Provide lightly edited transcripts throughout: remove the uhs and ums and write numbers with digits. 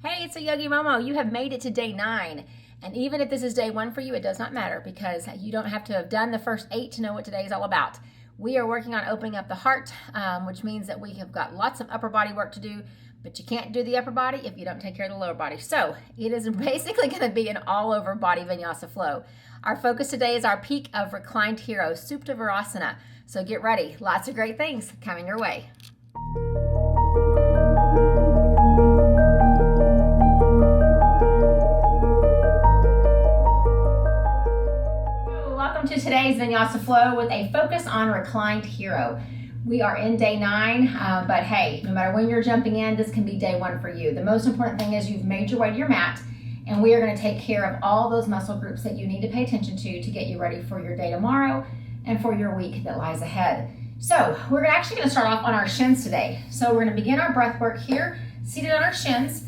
Hey, it's a Yogi Momo. You have made it to day 9. And even if this is day 1 for you, it does not matter because you don't have to have done the first 8 to know what today is all about. We are working on opening up the heart, which means that we have got lots of upper body work to do, but you can't do the upper body if you don't take care of the lower body. So it is basically going to be an all over body Vinyasa flow. Our focus today is our peak of Reclined Hero, Supta Virasana. So get ready. Lots of great things coming your way. Welcome to today's Vinyasa flow with a focus on Reclined Hero. We are in day 9, but hey, no matter when you're jumping in, this can be day 1 for you. The most important thing is you've made your way to your mat, and we are going to take care of all those muscle groups that you need to pay attention to get you ready for your day tomorrow and for your week that lies ahead. So we're actually going to start off on our shins today. So we're going to begin our breath work here, seated on our shins.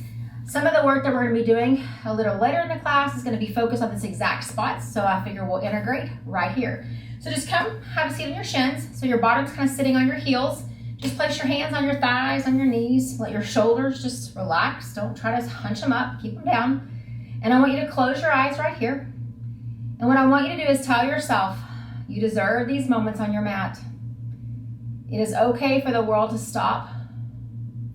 Some of the work that we're going to be doing a little later in the class is going to be focused on this exact spot, so I figure we'll integrate right here. So just come, have a seat on your shins, so your bottom's kind of sitting on your heels. Just place your hands on your thighs, on your knees, let your shoulders just relax. Don't try to hunch them up, keep them down. And I want you to close your eyes right here. And what I want you to do is tell yourself, you deserve these moments on your mat. It is okay for the world to stop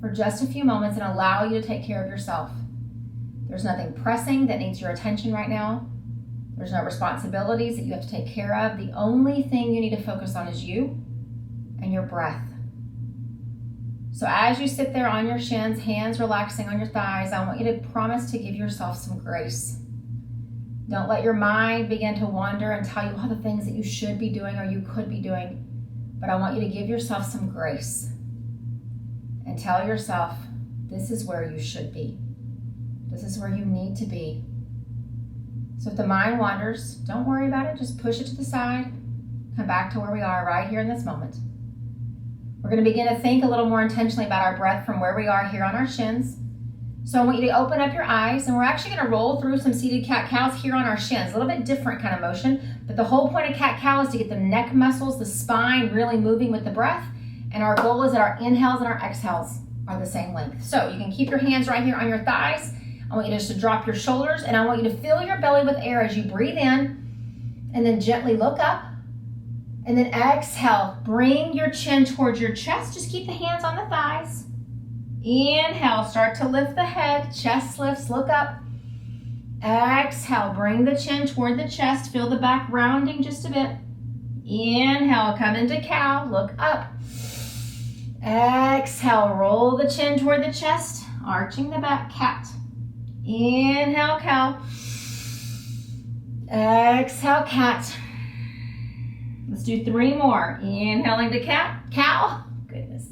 for just a few moments and allow you to take care of yourself. There's nothing pressing that needs your attention right now. There's no responsibilities that you have to take care of. The only thing you need to focus on is you and your breath. So as you sit there on your shins, hands relaxing on your thighs, I want you to promise to give yourself some grace. Don't let your mind begin to wander and tell you all the things that you should be doing or you could be doing. But I want you to give yourself some grace. And tell yourself, this is where you should be. This is where you need to be. So if the mind wanders, don't worry about it. Just push it to the side. Come back to where we are right here in this moment. We're going to begin to think a little more intentionally about our breath from where we are here on our shins. So I want you to open up your eyes, and we're actually going to roll through some seated cat-cows here on our shins. A little bit different kind of motion, but the whole point of cat-cow is to get the neck muscles, the spine really moving with the breath. And our goal is that our inhales and our exhales are the same length. So you can keep your hands right here on your thighs. I want you just to drop your shoulders, and I want you to fill your belly with air as you breathe in, and then gently look up, and then exhale. Bring your chin towards your chest. Just keep the hands on the thighs. Inhale, start to lift the head, chest lifts, look up. Exhale, bring the chin toward the chest, feel the back rounding just a bit. Inhale, come into cow, look up. Exhale, roll the chin toward the chest, arching the back, cat. Inhale, cow. Exhale, cat. Let's do 3 more. Inhaling to cat, cow. Goodness.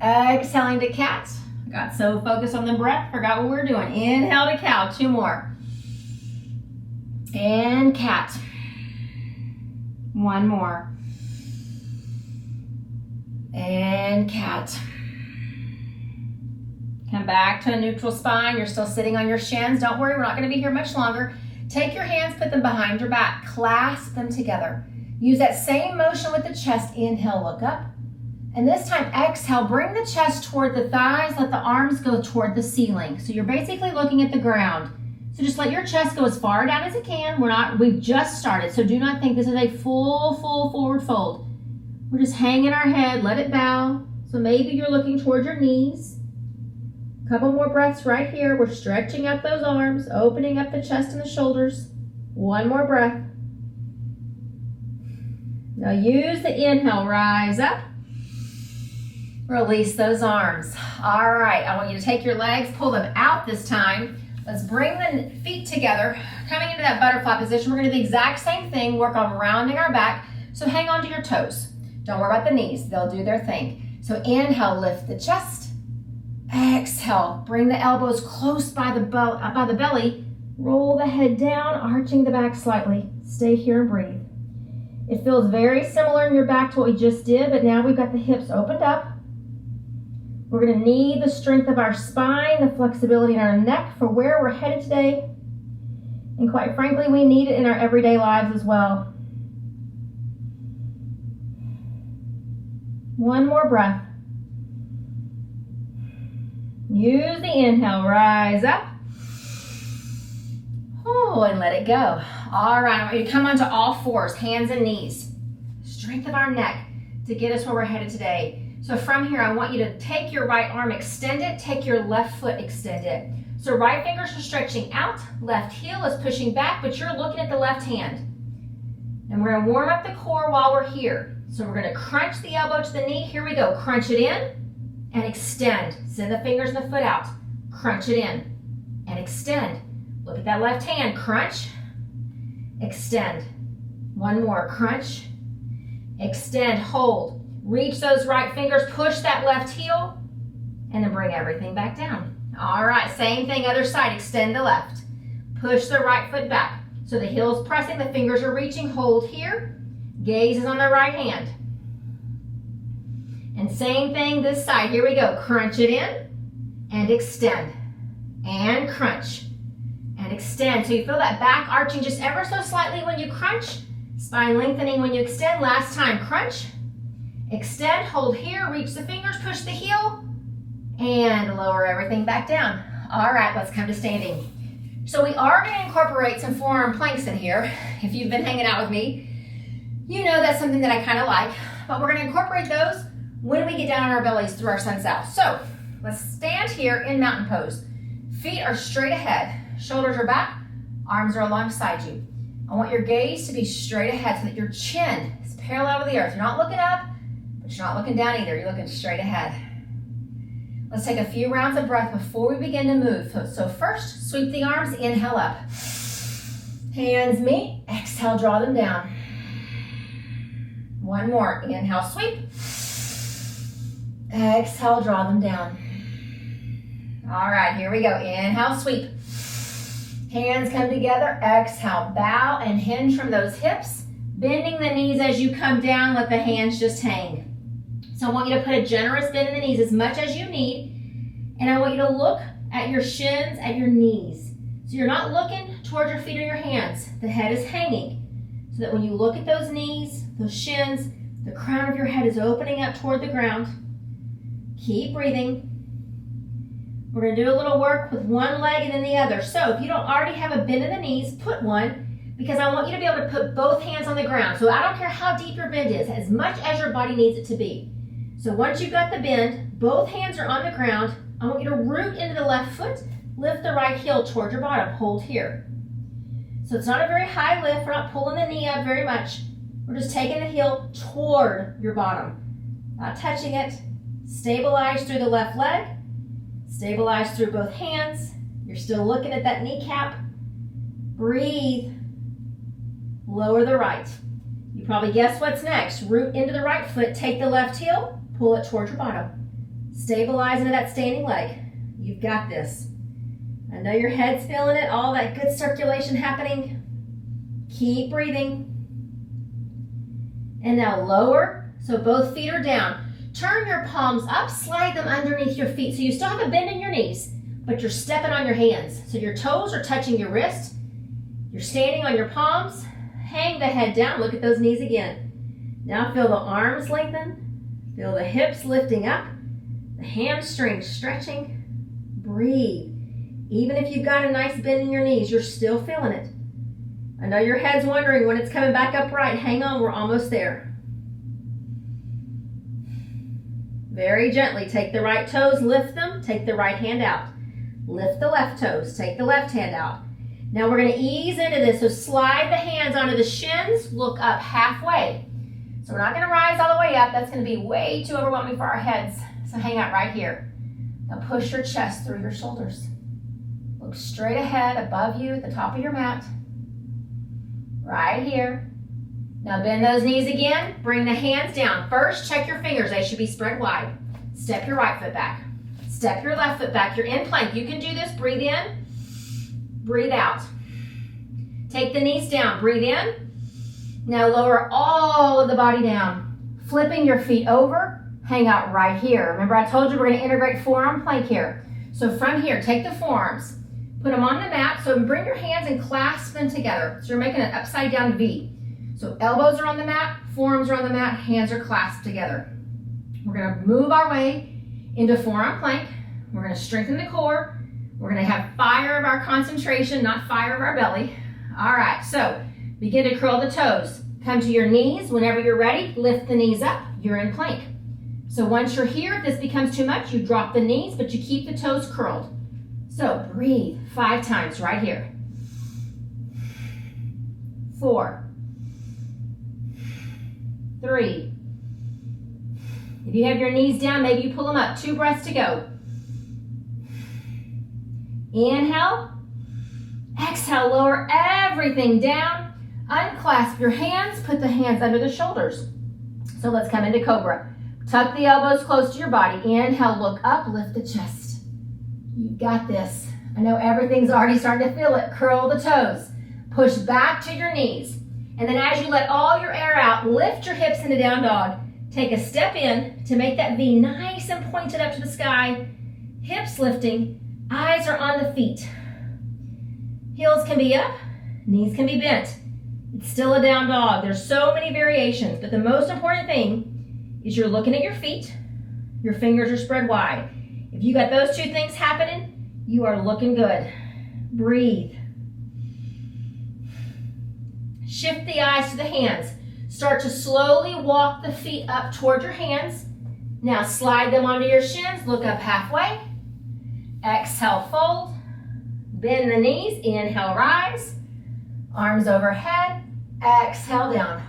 Exhaling to cat. Got so focused on the breath, forgot what we were doing. Inhale to cow, 2 more. And cat. 1 more. And cat. Come back to a neutral spine. You're still sitting on your shins. Don't worry, we're not going to be here much longer. Take your hands, put them behind your back. Clasp them together. Use that same motion with the chest. Inhale, look up. And this time, exhale, bring the chest toward the thighs. Let the arms go toward the ceiling. So you're basically looking at the ground. So just let your chest go as far down as it can. We've just started, so do not think this is a full forward fold. We're just hanging our head, let it bow. So maybe you're looking toward your knees. A couple more breaths right here. We're stretching out those arms, opening up the chest and the shoulders. 1 more breath. Now use the inhale, rise up. Release those arms. All right, I want you to take your legs, pull them out this time. Let's bring the feet together. Coming into that butterfly position, we're going to do the exact same thing, work on rounding our back. So hang on to your toes. Don't worry about the knees. They'll do their thing. So inhale, lift the chest. Exhale, bring the elbows close by the belly. Roll the head down, arching the back slightly. Stay here and breathe. It feels very similar in your back to what we just did, but now we've got the hips opened up. We're going to need the strength of our spine, the flexibility in our neck for where we're headed today. And quite frankly, we need it in our everyday lives as well. 1 more breath. Use the inhale, rise up. Oh, and let it go. All right, I want you to come onto all fours, hands and knees. Strength of our neck to get us where we're headed today. So from here, I want you to take your right arm, extend it, take your left foot, extend it. So right fingers are stretching out, left heel is pushing back, but you're looking at the left hand. And we're gonna warm up the core while we're here. So we're gonna crunch the elbow to the knee. Here we go, crunch it in and extend. Send the fingers and the foot out. Crunch it in and extend. Look at that left hand, crunch, extend. One more, crunch, extend, hold. Reach those right fingers, push that left heel, and then bring everything back down. All right, same thing, other side, extend the left. Push the right foot back. So the heel's pressing, the fingers are reaching, hold here. Gaze is on the right hand. And same thing this side, here we go. Crunch it in and extend. And crunch and extend. So you feel that back arching just ever so slightly when you crunch. Spine lengthening when you extend. Last time, crunch. Extend, hold here, reach the fingers, push the heel, and lower everything back down. All right, let's come to standing. So we are going to incorporate some forearm planks in here. If you've been hanging out with me, you know that's something that I kind of like, but we're going to incorporate those when we get down on our bellies through our sun south. So let's stand here in mountain pose. Feet are straight ahead, shoulders are back, arms are alongside you. I want your gaze to be straight ahead so that your chin is parallel to the earth. You're not looking up, but you're not looking down either. You're looking straight ahead. Let's take a few rounds of breath before we begin to move. So first, sweep the arms, inhale up. Hands meet, exhale, draw them down. One more, inhale, sweep. Exhale, draw them down. All right, here we go. Inhale, sweep. Hands come together, exhale, bow and hinge from those hips. Bending the knees as you come down, let the hands just hang. So I want you to put a generous bend in the knees as much as you need. And I want you to look at your shins, at your knees. So you're not looking towards your feet or your hands. The head is hanging. So that when you look at those knees, those shins, the crown of your head is opening up toward the ground. Keep breathing. We're going to do a little work with one leg and then the other. So if you don't already have a bend in the knees, put one, because I want you to be able to put both hands on the ground. So I don't care how deep your bend is, as much as your body needs it to be. So once you've got the bend, both hands are on the ground. I want you to root into the left foot, lift the right heel toward your bottom, hold here. So it's not a very high lift, we're not pulling the knee up very much. We're just taking the heel toward your bottom, not touching it. Stabilize through the left leg, stabilize through both hands. You're still looking at that kneecap. Breathe, lower the right. You probably guess what's next. Root into the right foot, take the left heel, pull it towards your bottom. Stabilize into that standing leg. You've got this. I know your head's feeling it, all that good circulation happening. Keep breathing. And now lower, so both feet are down. Turn your palms up, slide them underneath your feet. So you still have a bend in your knees, but you're stepping on your hands. So your toes are touching your wrist. You're standing on your palms. Hang the head down, look at those knees again. Now feel the arms lengthen. Feel the hips lifting up. The hamstrings stretching. Breathe. Even if you've got a nice bend in your knees, you're still feeling it. I know your head's wondering when it's coming back upright. Hang on, we're almost there. Very gently, take the right toes, lift them, take the right hand out. Lift the left toes, take the left hand out. Now we're going to ease into this, so slide the hands onto the shins, look up halfway. So we're not going to rise all the way up, that's going to be way too overwhelming for our heads. So hang out right here. Now push your chest through your shoulders. Look straight ahead, above you, at the top of your mat. Right here. Now bend those knees again, bring the hands down. First, check your fingers, they should be spread wide. Step your right foot back. Step your left foot back, you're in plank. You can do this, breathe in, breathe out. Take the knees down, breathe in. Now lower all of the body down. Flipping your feet over, hang out right here. Remember I told you we're going to integrate forearm plank here. So from here, take the forearms, put them on the mat, so bring your hands and clasp them together. So you're making an upside down V. So elbows are on the mat, forearms are on the mat, hands are clasped together. We're going to move our way into forearm plank. We're going to strengthen the core. We're going to have fire of our concentration, not fire of our belly. All right, so begin to curl the toes. Come to your knees. Whenever you're ready, lift the knees up. You're in plank. So once you're here, if this becomes too much, you drop the knees, but you keep the toes curled. So breathe 5 times right here. 4, 3. If you have your knees down, maybe you pull them up. 2 breaths to go. Inhale. Exhale, lower everything down. Unclasp your hands. Put the hands under the shoulders. So let's come into Cobra. Tuck the elbows close to your body. Inhale, look up, lift the chest. You've got this. I know everything's already starting to feel it. Curl the toes. Push back to your knees. And then as you let all your air out, lift your hips into down dog. Take a step in to make that V nice and pointed up to the sky. Hips lifting. Eyes are on the feet. Heels can be up. Knees can be bent. It's still a down dog. There's so many variations, but the most important thing is you're looking at your feet. Your fingers are spread wide. If you got those 2 things happening, you are looking good. Breathe. Shift the eyes to the hands. Start to slowly walk the feet up toward your hands. Now slide them onto your shins. Look up halfway. Exhale, fold. Bend the knees. Inhale, rise. Arms overhead. Exhale, down.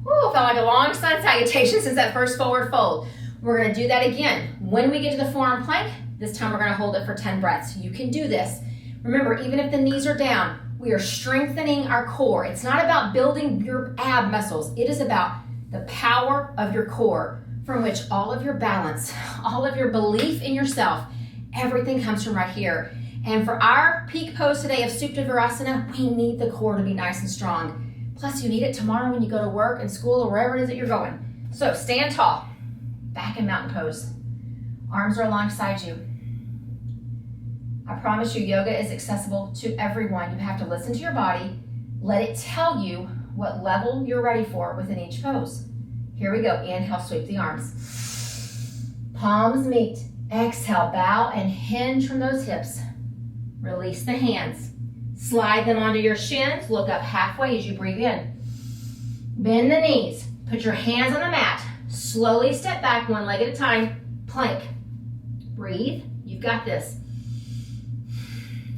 Whew, felt like a long sun salutation since that first forward fold. We're going to do that again. When we get to the forearm plank, this time we're going to hold it for 10 breaths. You can do this. Remember, even if the knees are down, we are strengthening our core. It's not about building your ab muscles. It is about the power of your core, from which all of your balance, all of your belief in yourself, everything comes from right here. And for our peak pose today of Supta Virasana, we need the core to be nice and strong. Plus, you need it tomorrow when you go to work and school or wherever it is that you're going. So stand tall, back in mountain pose. Arms are alongside you. I promise you, yoga is accessible to everyone. You have to listen to your body. Let it tell you what level you're ready for within each pose. Here we go. Inhale, sweep the arms. Palms meet. Exhale, bow and hinge from those hips. Release the hands. Slide them onto your shins. Look up halfway as you breathe in. Bend the knees. Put your hands on the mat. Slowly step back 1 leg at a time. Plank. Breathe. You've got this.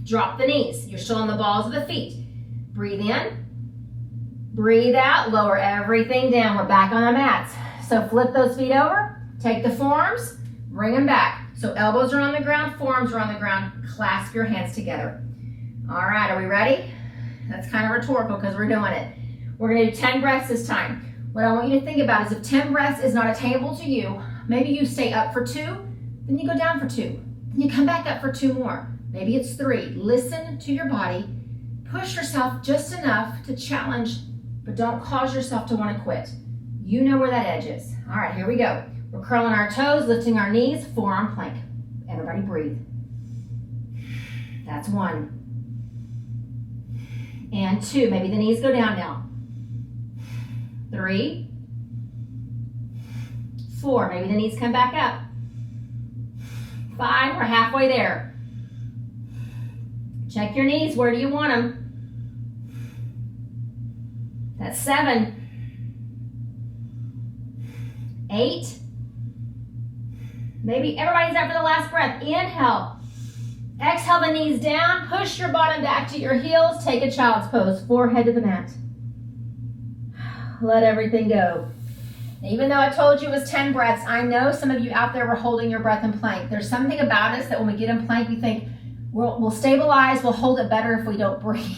Drop the knees. You're still on the balls of the feet. Breathe in. Breathe out. Lower everything down. We're back on the mats. So flip those feet over. Take the forearms. Bring them back. So elbows are on the ground. Forearms are on the ground. Clasp your hands together. All right. Are we ready? That's kind of rhetorical because we're doing it. We're going to do 10 breaths this time. What I want you to think about is if 10 breaths is not attainable to you, maybe you stay up for 2, then you go down for 2. Then you come back up for 2 more. Maybe it's 3. Listen to your body. Push yourself just enough to challenge, but don't cause yourself to want to quit. You know where that edge is. All right, here we go. We're curling our toes, lifting our knees, forearm plank. Everybody breathe. That's 1. And 2. Maybe the knees go down now. 3. 4. Maybe the knees come back up. 5. We're halfway there. Check your knees. Where do you want them? That's 7. 8. Maybe everybody's up for the last breath. Inhale. Exhale the knees down. Push your bottom back to your heels. Take a child's pose. Forehead to the mat. Let everything go. Even though I told you it was 10 breaths, I know some of you out there were holding your breath in plank. There's something about us that when we get in plank, we think we'll stabilize, we'll hold it better if we don't breathe.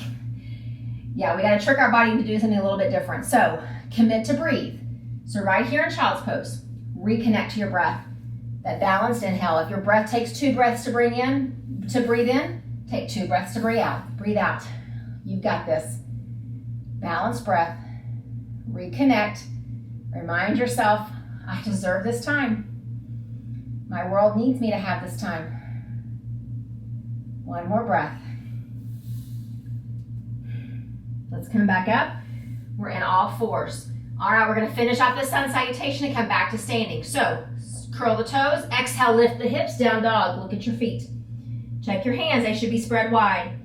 Yeah, we got to trick our body to do something a little bit different. So commit to breathe. So right here in child's pose, reconnect to your breath. That balanced inhale. If your breath takes 2 breaths to breathe in, take 2 breaths to breathe out. Breathe out. You've got this. Balanced breath. Reconnect. Remind yourself, I deserve this time. My world needs me to have this time. 1 more breath. Let's come back up. We're in all 4s. All right, we're going to finish off the sun salutation and come back to standing. So Curl the toes. Exhale, lift the hips, down dog. Look at your feet. Check your hands, they should be spread wide.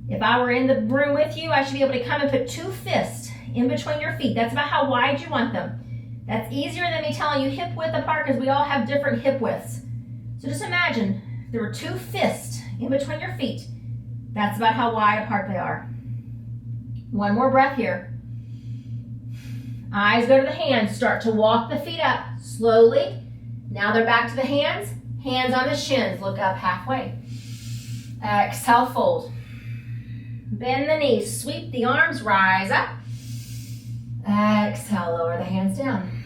If I were in the room with you, I should be able to come and put 2 fists in between your feet. That's about how wide you want them. That's easier than me telling you hip width apart because we all have different hip widths. So just imagine if there were 2 fists in between your feet. That's about how wide apart they are. One more breath here. Eyes go to the hands. Start to walk the feet up slowly. Now they're back to the hands. Hands on the shins. Look up halfway. Exhale, fold. Bend the knees. Sweep the arms. Rise up. Exhale, lower the hands down.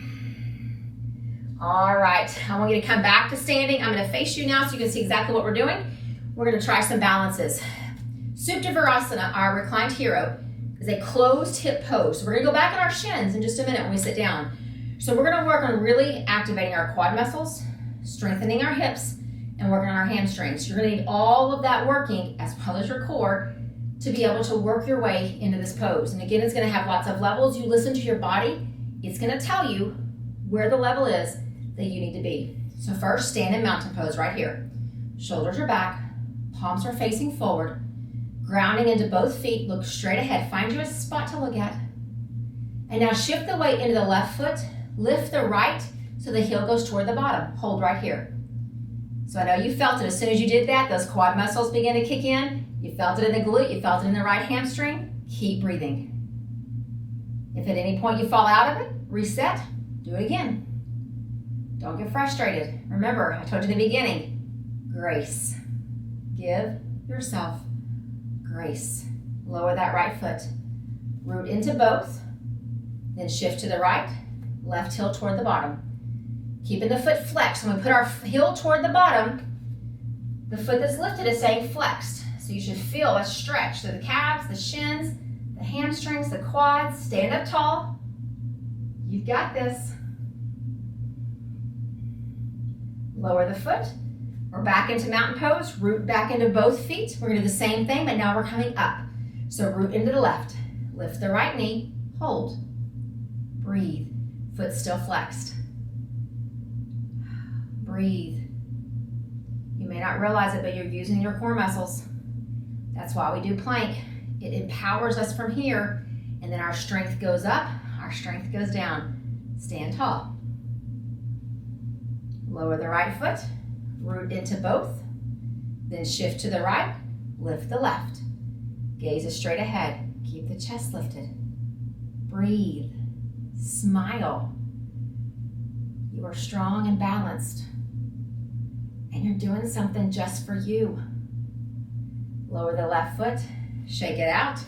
All right, I want you to come back to standing. I'm going to face you now so you can see exactly what we're doing. We're going to try some balances. Supta Virasana, our Reclined Hero, is a closed hip pose. So we're going to go back on our shins in just a minute when we sit down. So we're going to work on really activating our quad muscles, strengthening our hips, and working on our hamstrings. You're going to need all of that working, as well as your core, to be able to work your way into this pose. And again, it's going to have lots of levels. You listen to your body. It's going to tell you where the level is that you need to be. So first, stand in mountain pose right here. Shoulders are back, palms are facing forward, grounding into both feet. Look straight ahead. Find you a spot to look at. And now shift the weight into the left foot. Lift the right so the heel goes toward the bottom. Hold right here. So I know you felt it. As soon as you did that, those quad muscles began to kick in. You felt it in the glute. You felt it in the right hamstring. Keep breathing. If at any point you fall out of it, reset. Do it again. Don't get frustrated. Remember, I told you in the beginning, grace. Give yourself grace. Lower that right foot. Root into both. Then shift to the right. Left heel toward the bottom. Keeping the foot flexed. When we put our heel toward the bottom, the foot that's lifted is staying flexed. So you should feel a stretch through the calves, the shins, the hamstrings, the quads. Stand up tall. You've got this. Lower the foot. We're back into mountain pose. Root back into both feet. We're going to do the same thing, but now we're coming up. So root into the left. Lift the right knee. Hold. Breathe. Foot still flexed. Breathe. You may not realize it, but you're using your core muscles. That's why we do plank. It empowers us from here, and then our strength goes up, our strength goes down. Stand tall. Lower the right foot, root into both, then shift to the right, lift the left. Gaze is straight ahead. Keep the chest lifted. Breathe. Smile. You are strong and balanced, and you're doing something just for you. Lower the left foot, shake it out.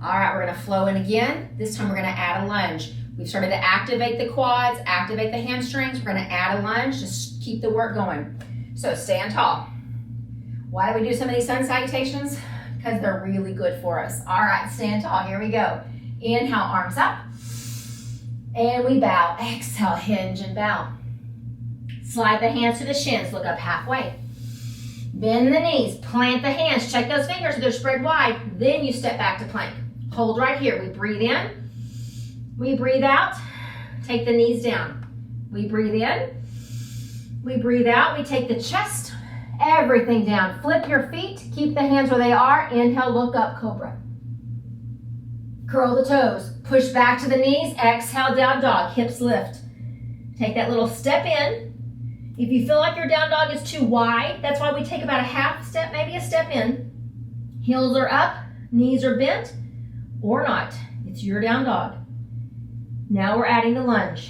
All right, we're gonna flow in again. This time we're gonna add a lunge. We've started to activate the quads, activate the hamstrings. We're gonna add a lunge, just keep the work going. So stand tall. Why do we do some of these sun salutations? Because they're really good for us. All right, stand tall, here we go. Inhale, arms up. And we bow. Exhale, hinge and bow. Slide the hands to the shins, look up halfway. Bend the knees, plant the hands, check those fingers so they're spread wide. Then you step back to plank. Hold right here. We breathe in, we breathe out, take the knees down. We breathe in, we breathe out, we take the chest, everything down. Flip your feet, keep the hands where they are. Inhale, look up, cobra. Curl the toes, push back to the knees, exhale, down dog, hips lift. Take that little step in. If you feel like your down dog is too wide, that's why we take about a half step, maybe a step in. Heels are up, knees are bent, or not. It's your down dog. Now we're adding the lunge.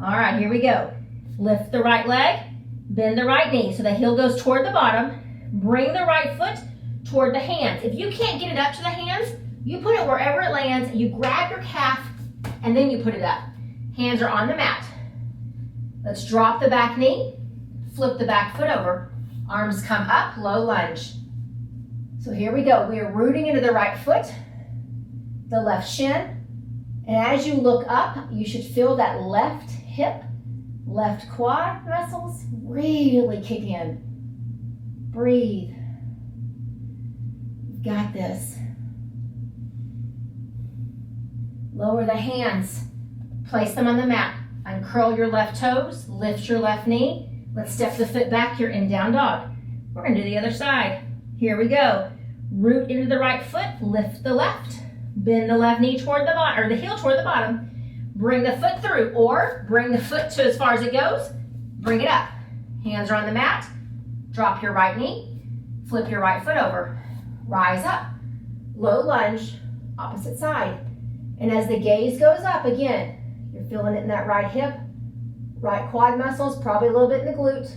All right, here we go. Lift the right leg, bend the right knee so the heel goes toward the bottom. Bring the right foot toward the hands. If you can't get it up to the hands, you put it wherever it lands, you grab your calf, and then you put it up. Hands are on the mat. Let's drop the back knee, flip the back foot over, arms come up, low lunge. So here we go. We are rooting into the right foot, the left shin, and as you look up, you should feel that left hip, left quad muscles really kick in. Breathe. You've got this. Lower the hands, place them on the mat. Uncurl your left toes, lift your left knee, Let's step the foot back. You're in down dog. We're going to do the other side. Here we go. Root into the right foot, lift the left, bend the left knee toward the bottom, or the heel toward the bottom. Bring the foot through, or bring the foot to as far as it goes. Bring it up. Hands are on the mat. Drop your right knee. Flip your right foot over. Rise up. Low lunge, opposite side. And as the gaze goes up, again, you're feeling it in that right hip, right quad muscles, probably a little bit in the glute.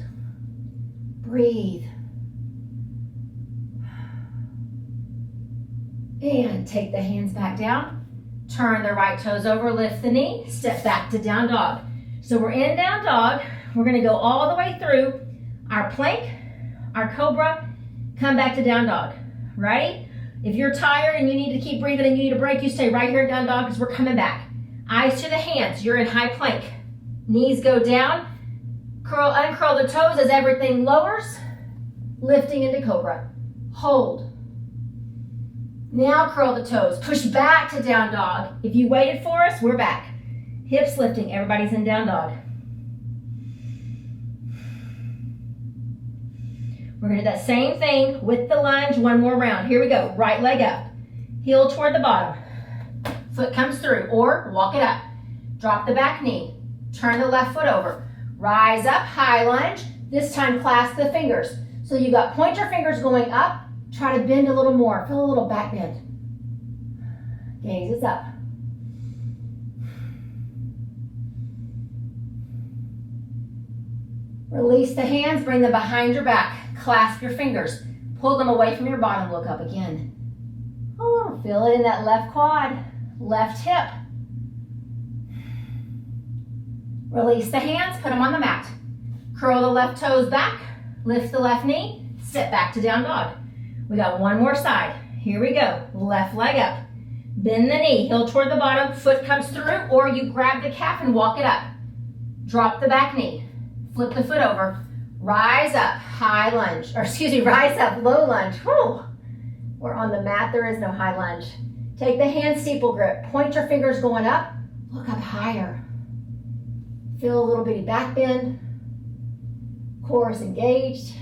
Breathe. And take the hands back down. Turn the right toes over, lift the knee, step back to down dog. So we're in down dog. We're gonna go all the way through our plank, our cobra, come back to down dog. Ready? If you're tired and you need to keep breathing and you need a break, you stay right here in down dog because we're coming back. Eyes to the hands, you're in high plank. Knees go down, curl, uncurl the toes as everything lowers, lifting into cobra. Hold. Now curl the toes, push back to down dog. If you waited for us, we're back. Hips lifting, everybody's in down dog. We're gonna do that same thing with the lunge, one more round. Here we go, right leg up, heel toward the bottom. Foot comes through, or walk it up. Drop the back knee, turn the left foot over. Rise up, high lunge. This time clasp the fingers. So you've got pointer fingers going up. Try to bend a little more. Feel a little back bend. Gaze is up. Release the hands, bring them behind your back. Clasp your fingers. Pull them away from your bottom, look up again. Oh, feel it in that left quad, left hip. Release the hands, put them on the mat. Curl the left toes back, lift the left knee, step back to down dog. We got one more side. Here we go. Left leg up. Bend the knee, heel toward the bottom, foot comes through, or you grab the calf and walk it up. Drop the back knee, flip the foot over, rise up, high lunge, or excuse me, rise up, low lunge. Whew. We're on the mat, there is no high lunge. Take the hand steeple grip, point your fingers going up, look up higher. Feel a little bitty back bend, core is engaged.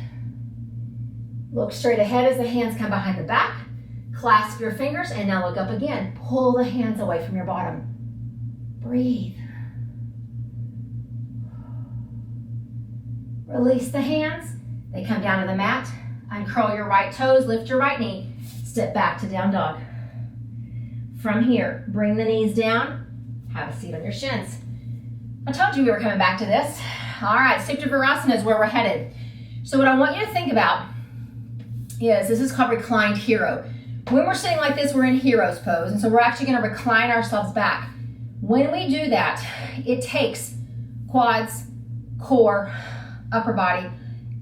Look straight ahead as the hands come behind the back. Clasp your fingers and now look up again. Pull the hands away from your bottom. Breathe. Release the hands. They come down to the mat. Uncurl your right toes, lift your right knee. Step back to down dog. From here, bring the knees down. Have a seat on your shins. I told you we were coming back to this. All right, Supta Virasana is where we're headed. So what I want you to think about is, this is called Reclined Hero. When we're sitting like this, we're in hero's pose, and so we're actually gonna recline ourselves back. When we do that, it takes quads, core, upper body,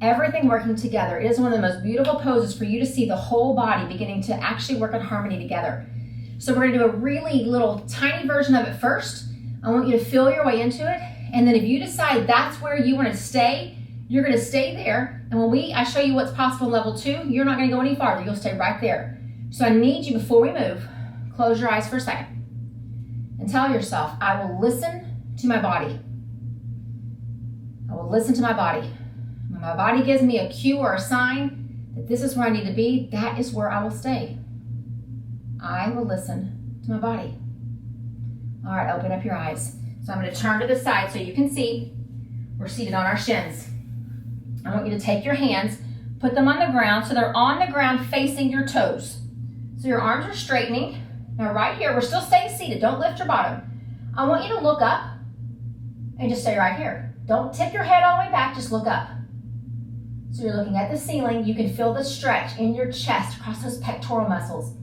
everything working together. It is one of the most beautiful poses for you to see the whole body beginning to actually work in harmony together. So we're gonna do a really little tiny version of it first. I want you to feel your way into it, and then if you decide that's where you wanna stay, you're gonna stay there, and when I show you what's possible in level 2, you're not gonna go any farther, you'll stay right there. So I need you, before we move, close your eyes for a second and tell yourself, I will listen to my body. I will listen to my body. When my body gives me a cue or a sign that this is where I need to be, that is where I will stay. I will listen to my body. All right, open up your eyes. So I'm gonna turn to the side so you can see. We're seated on our shins. I want you to take your hands, put them on the ground so they're on the ground facing your toes. So your arms are straightening. Now right here, we're still staying seated. Don't lift your bottom. I want you to look up and just stay right here. Don't tip your head all the way back, just look up. So you're looking at the ceiling. You can feel the stretch in your chest across those pectoral muscles.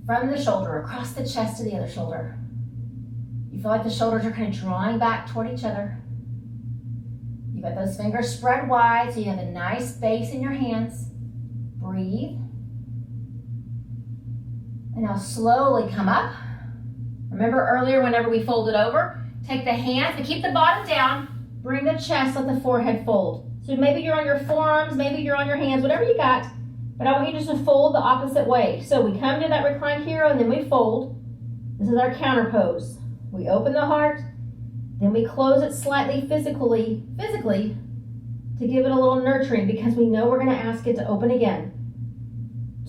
From the shoulder, across the chest to the other shoulder. You feel like the shoulders are kind of drawing back toward each other. You've got those fingers spread wide so you have a nice space in your hands. Breathe. And now slowly come up. Remember earlier whenever we folded over, take the hands and keep the bottom down. Bring the chest, let the forehead fold. So maybe you're on your forearms, maybe you're on your hands, whatever you got. But I want you just to fold the opposite way. So we come to that reclined hero and then we fold. This is our counter pose. We open the heart, then we close it slightly physically, to give it a little nurturing because we know we're going to ask it to open again.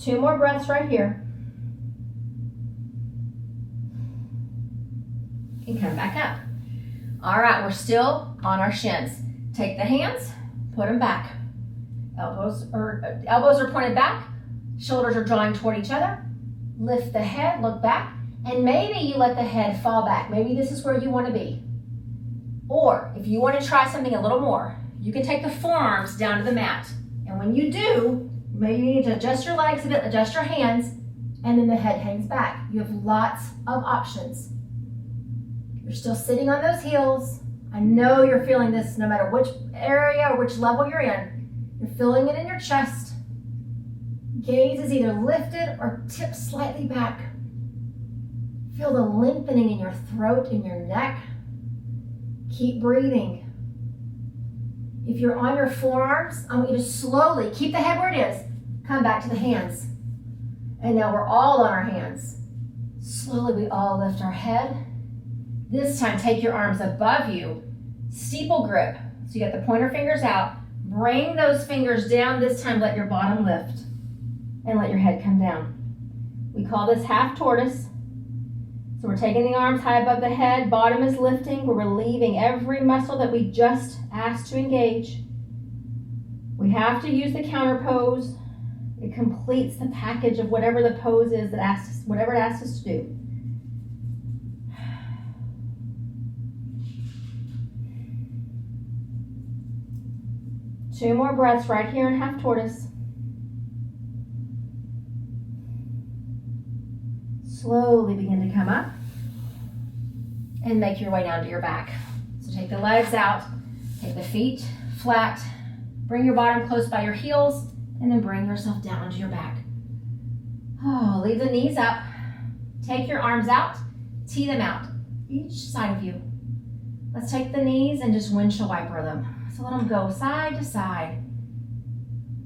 2 more breaths right here. And come back up. All right, we're still on our shins. Take the hands, put them back. Elbows are pointed back, shoulders are drawing toward each other. Lift the head, look back, and maybe you let the head fall back. Maybe this is where you want to be. Or if you want to try something a little more, you can take the forearms down to the mat. And when you do, maybe you need to adjust your legs a bit, adjust your hands, and then the head hangs back. You have lots of options. You're still sitting on those heels. I know you're feeling this no matter which area or which level you're in. You're feeling it in your chest. Gaze is either lifted or tipped slightly back. Feel the lengthening in your throat and your neck. Keep breathing. If you're on your forearms, I want you to slowly keep the head where it is. Come back to the hands. And now we're all on our hands. Slowly we all lift our head. This time take your arms above you. Steeple grip. So you got the pointer fingers out. Bring those fingers down. This time let your bottom lift. And let your head come down. We call this half tortoise. So we're taking the arms high above the head. Bottom is lifting. We're relieving every muscle that we just asked to engage. We have to use the counter pose. It completes the package of whatever the pose is that whatever it asks us to do. Two more breaths right here in half tortoise. Slowly begin to come up and make your way down to your back. So take the legs out, take the feet flat, bring your bottom close by your heels, and then bring yourself down onto your back. Oh, leave the knees up. Take your arms out, tee them out, each side of you. Let's take the knees and just windshield wiper them. So let them go side to side.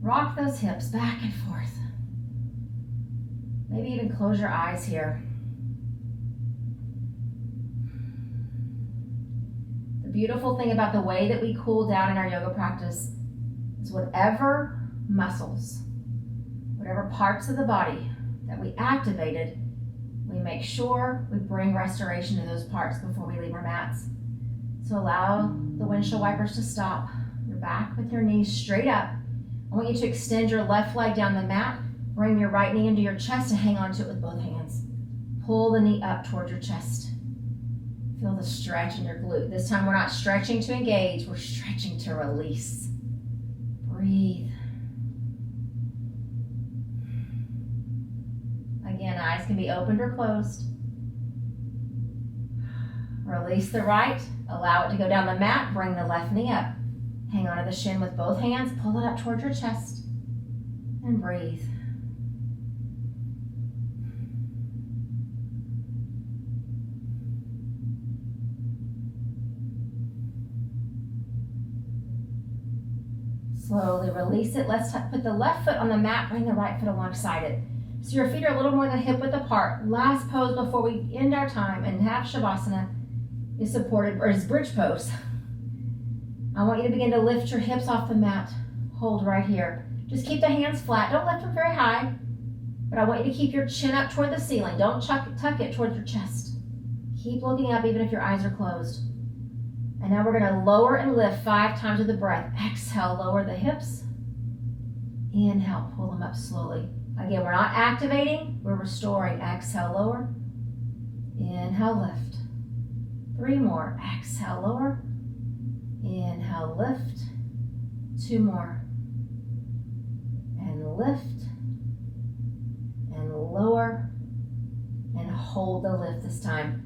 Rock those hips back and forth. Maybe even close your eyes here. The beautiful thing about the way that we cool down in our yoga practice is whatever muscles, whatever parts of the body that we activated, we make sure we bring restoration to those parts before we leave our mats. So allow the windshield wipers to stop. You're back with your knees straight up. I want you to extend your left leg down the mat. Bring your right knee into your chest and hang on to it with both hands. Pull the knee up towards your chest. Feel the stretch in your glute. This time we're not stretching to engage, we're stretching to release. Breathe. Again, eyes can be opened or closed. Release the right, allow it to go down the mat, bring the left knee up. Hang on to the shin with both hands, pull it up towards your chest, and breathe. Slowly release it. Let's put the left foot on the mat, bring the right foot alongside it. So your feet are a little more than hip width apart. Last pose before we end our time in half Shavasana is supported, or is bridge pose. I want you to begin to lift your hips off the mat. Hold right here. Just keep the hands flat. Don't lift them very high, but I want you to keep your chin up toward the ceiling. Don't tuck it towards your chest. Keep looking up even if your eyes are closed. And now we're going to lower and lift 5 times with the breath. Exhale, lower the hips. Inhale, pull them up slowly. Again, we're not activating, we're restoring. Exhale, lower. Inhale, lift. 3 more. Exhale, lower. Inhale, lift. 2 more. And lift. And lower. And hold the lift this time.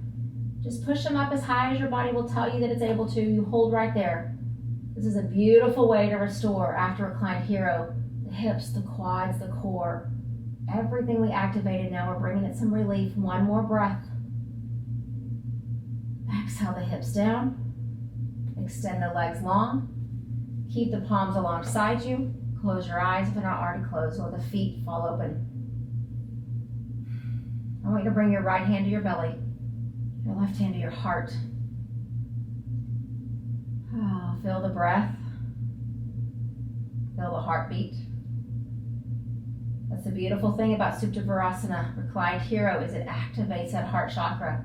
Just push them up as high as your body will tell you that it's able to. You hold right there. This is a beautiful way to restore after Reclined Hero. The hips, the quads, the core. Everything we activated, now we're bringing it some relief. 1 more breath. Exhale the hips down. Extend the legs long. Keep the palms alongside you. Close your eyes if they're not already closed. Let the feet fall open. I want you to bring your right hand to your belly. Your left hand to your heart. Oh, feel the breath. Feel the heartbeat. That's the beautiful thing about Supta Virasana, Reclined Hero, is it activates that heart chakra.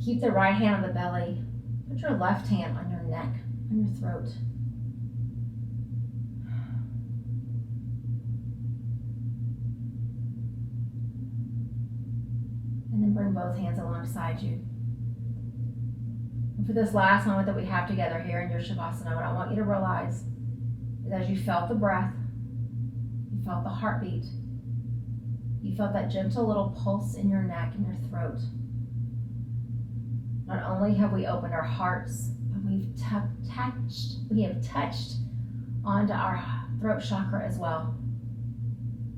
Keep the right hand on the belly. Put your left hand on your neck, on your throat. And then bring both hands alongside you. And for this last moment that we have together here in your Shavasana, what I want you to realize is as you felt the breath, you felt the heartbeat, you felt that gentle little pulse in your neck and your throat. Not only have we opened our hearts, but we have touched onto our throat chakra as well.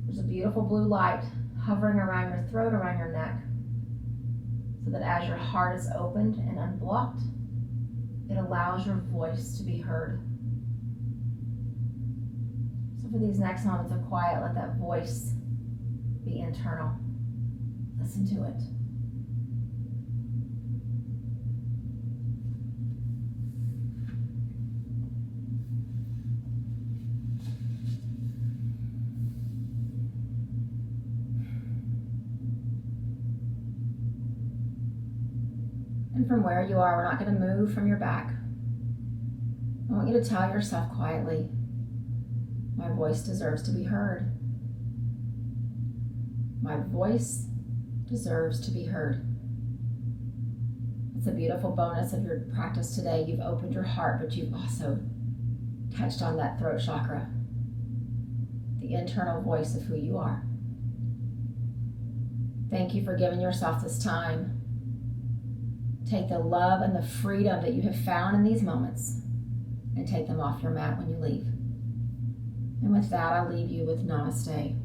There's a beautiful blue light hovering around your throat, around your neck, so that as your heart is opened and unblocked, it allows your voice to be heard. So for these next moments of quiet, let that voice be internal. Listen to it. And from where you are, we're not going to move from your back. I want you to tell yourself quietly, my voice deserves to be heard. My voice deserves to be heard. It's a beautiful bonus of your practice today. You've opened your heart, but you've also touched on that throat chakra, the internal voice of who you are. Thank you for giving yourself this time. Take the love and the freedom that you have found in these moments and take them off your mat when you leave. And with that, I'll leave you with namaste.